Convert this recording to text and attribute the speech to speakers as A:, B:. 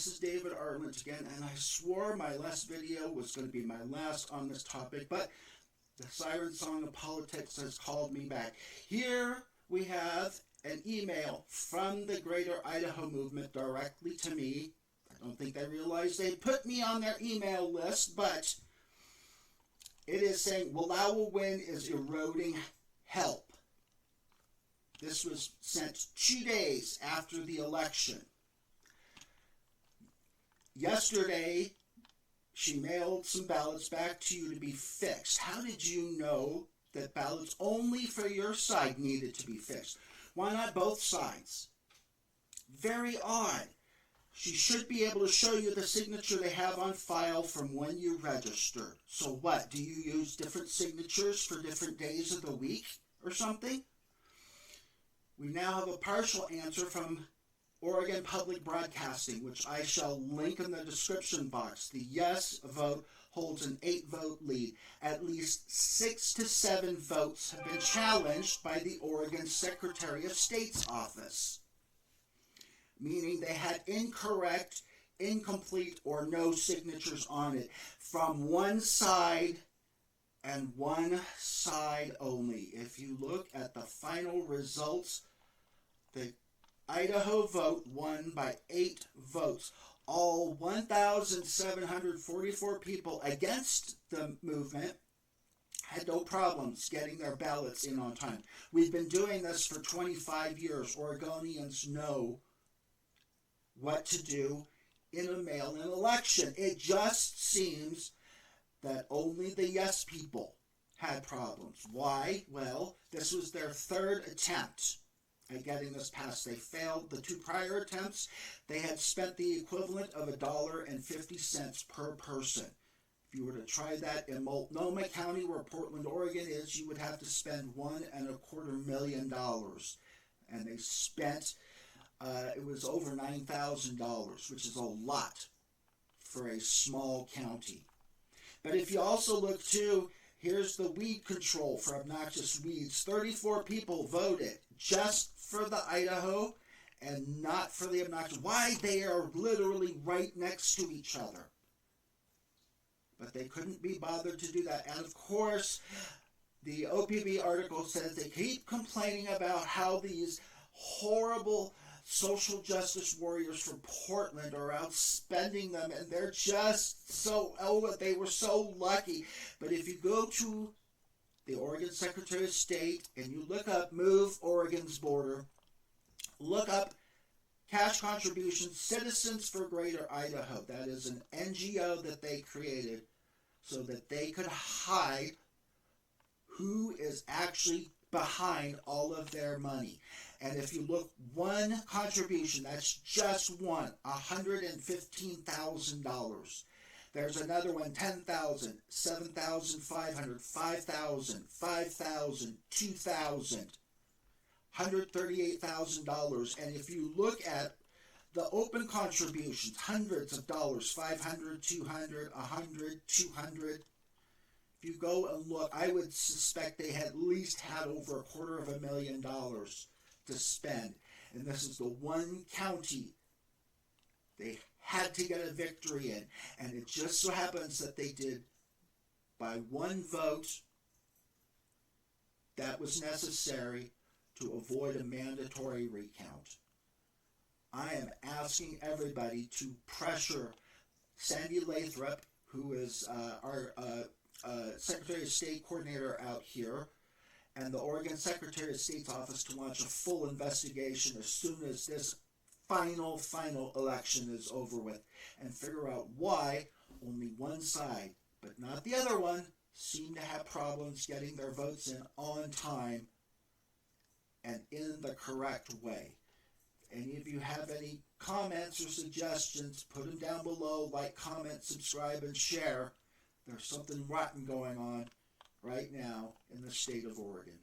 A: this is David Arment again, and I swore my last video was going to be my last on this topic, but the siren song of politics has called me back. Here we have an email from the Greater Idaho Movement directly to me. I don't think they realized they put me on their email list, but it is saying Wallowa wind is eroding, help. This was sent 2 days after the election. Yesterday, she mailed some ballots back to you to be fixed. How did you know that ballots only for your side needed to be fixed? Why not both sides? Very odd. She should be able to show you the signature they have on file from when you registered. So what? Do you use different signatures for different days of the week or something? We now have a partial answer from Oregon Public Broadcasting, which I shall link in the description box. The yes vote holds an 8-vote lead. At least 6 to 7 votes have been challenged by the Oregon Secretary of State's office, meaning they had incorrect, incomplete, or no signatures on it from one side and one side only. If you look at the final results, the Idaho vote won by 8 votes. All 1,744 people against the movement had no problems getting their ballots in on time. We've been doing this for 25 years. Oregonians know what to do in a mail-in election. It just seems that only the yes people had problems. Why? Well, this was their 3rd attempt at getting this passed. They failed the 2 prior attempts. They had spent the equivalent of $1.50 per person. If you were to try that in Multnomah County, where Portland, Oregon is, you would have to spend $1.25 million. And they spent, it was over $9,000, which is a lot for a small county. But if you also look too, here's the weed control for obnoxious weeds. 34 people voted just for the Idaho and not for the obnoxious. Why? They are literally right next to each other. But they couldn't be bothered to do that. And of course, the OPB article says they keep complaining about how these horrible social justice warriors from Portland are out spending them, and they're just so, they were so lucky. But if you go to the Oregon Secretary of State and you look up Move Oregon's Border, look up cash contributions, Citizens for Greater Idaho. That is an NGO that they created so that they could hide who is actually behind all of their money. And if you look, one contribution, that's just one, $115,000. There's another one, $10,000, $7,500, $5,000, $5,000, $2,000, $138,000. And if you look at the open contributions, hundreds of dollars, $500, $200, $100, $200. If you go and look, I would suspect they had at least had over $250,000 to spend. And this is the one county they had to get a victory in. And it just so happens that they did by one vote that was necessary to avoid a mandatory recount. I am asking everybody to pressure Sandy Lathrop, who is our Secretary of State coordinator out here, and the Oregon Secretary of State's office to launch a full investigation as soon as this final election is over with, and figure out why only one side, but not the other one, seem to have problems getting their votes in on time and in the correct way. If any of you have any comments or suggestions, put them down below. Like, comment, subscribe, and share. There's something rotten going on right now in the state of Oregon.